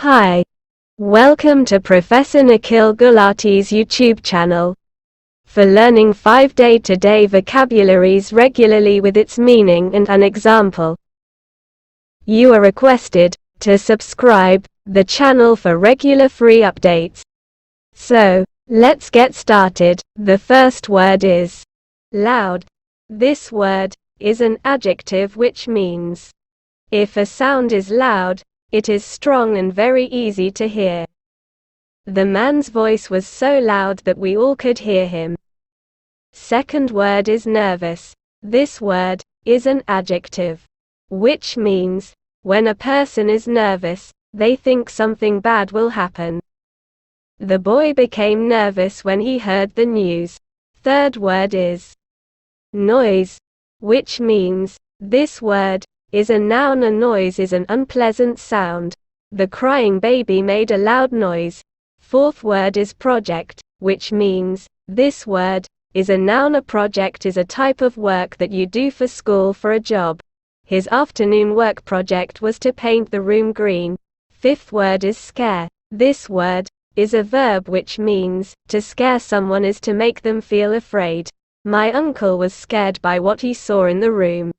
Hi. Welcome to Professor Nikhil Gulati's YouTube channel. For learning 5 day-to-day vocabularies regularly with its meaning and an example, you are requested to subscribe the channel for regular free updates. So, let's get started. The first word is loud. This word is an adjective which means if a sound is loud, it is strong and very easy to hear. The man's voice was so loud that we all could hear him. Second word is nervous. This word is an adjective, which means when a person is nervous, they think something bad will happen. The boy became nervous when he heard the news. Third word is noise, which means this word is a noun. A noise is an unpleasant sound. The crying baby made a loud noise. Fourth word is project, which means this word is a noun. A project is a type of work that you do for school for a job. His afternoon work project was to paint the room green. Fifth word is scare. This word is a verb which means to scare someone is to make them feel afraid. My uncle was scared by what he saw in the room.